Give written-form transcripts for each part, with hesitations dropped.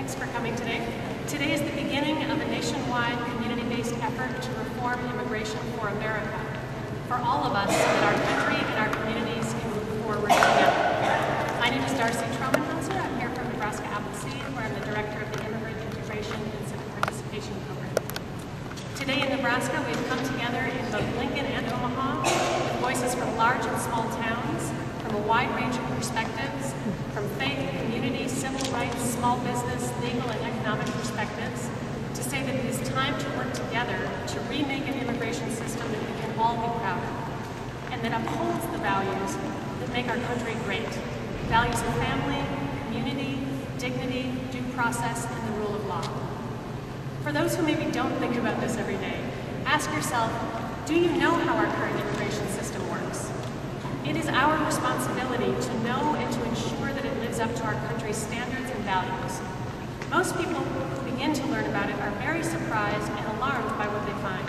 Thanks for coming today. Today is the beginning of a nationwide community-based effort to reform immigration for America. For all of us, so that our country and our communities can move forward together. My name is Darcy Tromenhauser. I'm here from Nebraska Appleseed, where I'm the director of the Immigrant Integration and Civic Participation Program. Today in Nebraska, we've come together in both Lincoln and Omaha with voices from large and small towns, from a wide range of perspectives, from faith, community, civil rights, small business, legal, and economic perspectives, to say that it is time to work together to remake an immigration system that we can all be proud of, and that upholds the values that make our country great. Values of family, community, dignity, due process, and the rule of law. For those who maybe don't think about this every day, ask yourself, do you know how our current immigration system works? It is our responsibility to know and to ensure that it lives up to our country's standards and values. Most people who begin to learn about it are very surprised and alarmed by what they find.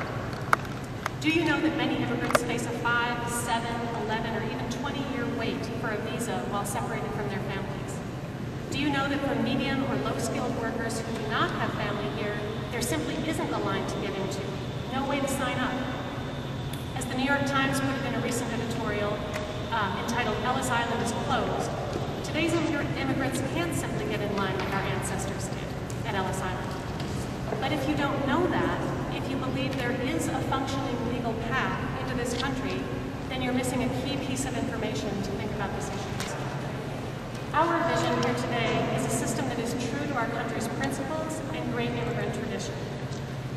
Do you know that many immigrants face a 5, 7, 11, or even 20-year wait for a visa while separated from their families? Do you know that for medium or low-skilled workers who do not have family here, there simply isn't a line to get into, no way to sign up? As the New York Times put it in a recent editorial entitled "Ellis Island is Closed," today's immigrants can't simply get in line like our ancestors did at Ellis Island. But if you don't know that, if you believe there is a functioning legal path into this country, then you're missing a key piece of information to think about this issue. Our vision here today is a system that is true to our country's principles and great immigrant tradition.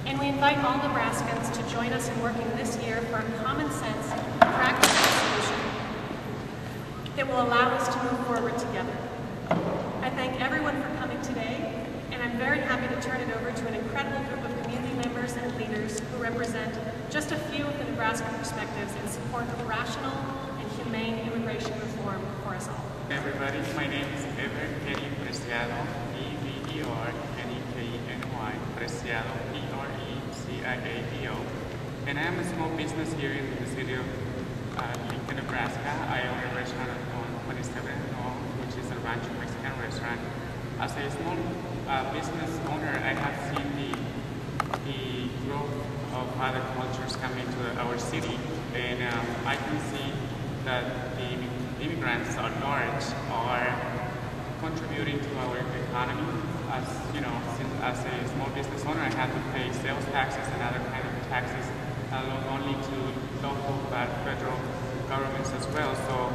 And we invite all Nebraskans to join us in working this year for a common sense, practical solution that will allow us to move forward together. I thank everyone for coming today, and I'm very happy to turn it over to an incredible group of community members and leaders who represent just a few of the Nebraska perspectives in support of rational and humane immigration reform for us all. Hey everybody, my name is Ever Kenny Preciado, E-V-E-R, K-E-N-Y, Preciado, P-R-E-C-I-A-D-O. And I am a small business here in the city of Lincoln, Nebraska. I own a restaurant on 27th, which is a Rancho Mexican restaurant. As a small business owner, I have seen the growth of other cultures coming to our city, and I can see that the immigrants at large are contributing to our economy. As you know, as a small business owner, I have to pay sales taxes and other kind of taxes, not only to local but federal governments as well. So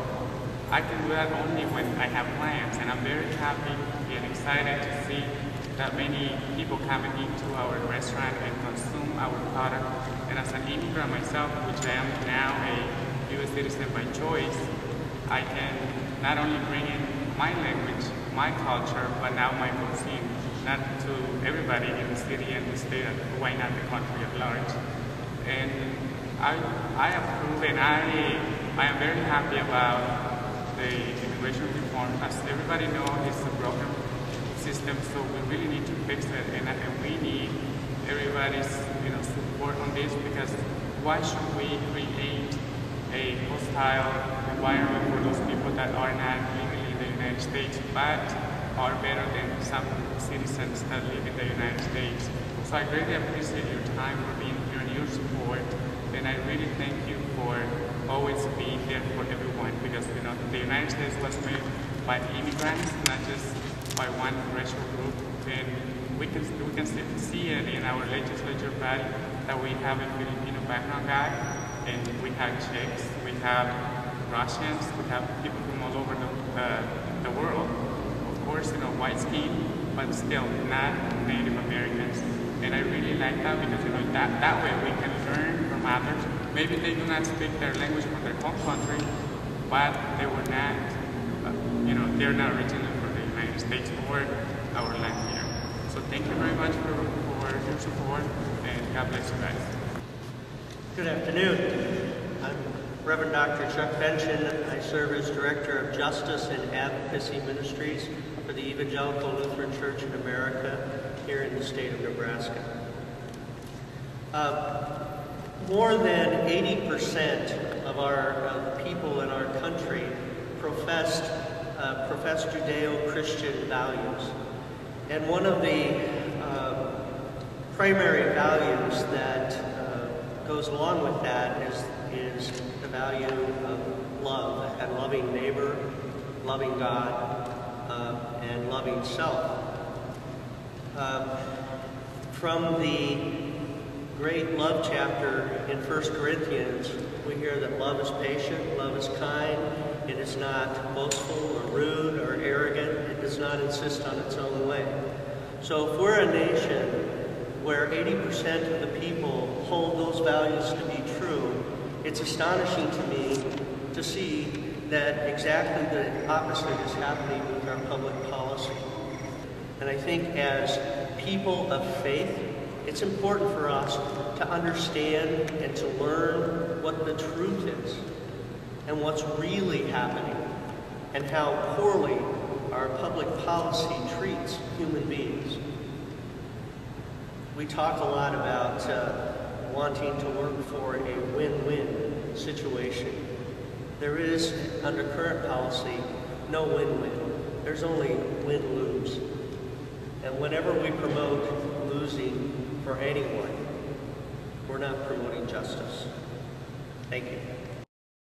I can do that only when I have plans, and I'm very happy and excited to see that many people coming into our restaurant and consume our product. And as an immigrant myself, which I am now a U.S. citizen by choice, I can not only bring in my language, my culture, but now my cuisine, not to everybody in the city and the state, and why not the country at large. And I approve, and I am very happy about the immigration reform. As everybody knows, it's a broken system, so we really need to fix it, and we need everybody's support on this, because why should we create a hostile environment for those people that are not legally in the United States, but are better than some citizens that live in the United States? So I greatly appreciate your time for being here and your support, and I really thank you for always being here for everyone, because the United States was made by immigrants, not just by one racial group, and we can see it in our legislature body that we have a Filipino background guy, and we have Czechs, we have Russians, we have people from all over the world. Of course, white skin, but still not Native Americans. And I really like that, because that way we can learn from others. Maybe they do not speak their language from their home country, but they were not, they're not originally from the United States or our land here. So thank you very much for your support, and God bless you guys. Good afternoon. I'm Reverend Dr. Chuck Benchen. I serve as Director of Justice and Advocacy Ministries for the Evangelical Lutheran Church in America here in the state of Nebraska. More than 80% of our people in our country profess Judeo-Christian values. And one of the primary values that goes along with that is the value of love, and loving neighbor, loving God, and loving self. From the great love chapter in 1 Corinthians, we hear that love is patient, love is kind, it is not boastful or rude or arrogant, it does not insist on its own way. So if we're a nation where 80% of the people hold those values to be true, it's astonishing to me to see that exactly the opposite is happening with our public policy. And I think as people of faith, it's important for us to understand and to learn what the truth is and what's really happening and how poorly our public policy treats human beings. We talk a lot about wanting to work for a win-win situation. There is, under current policy, no win-win. There's only win-lose. And whenever we promote losing for anyone, we're not promoting justice. Thank you.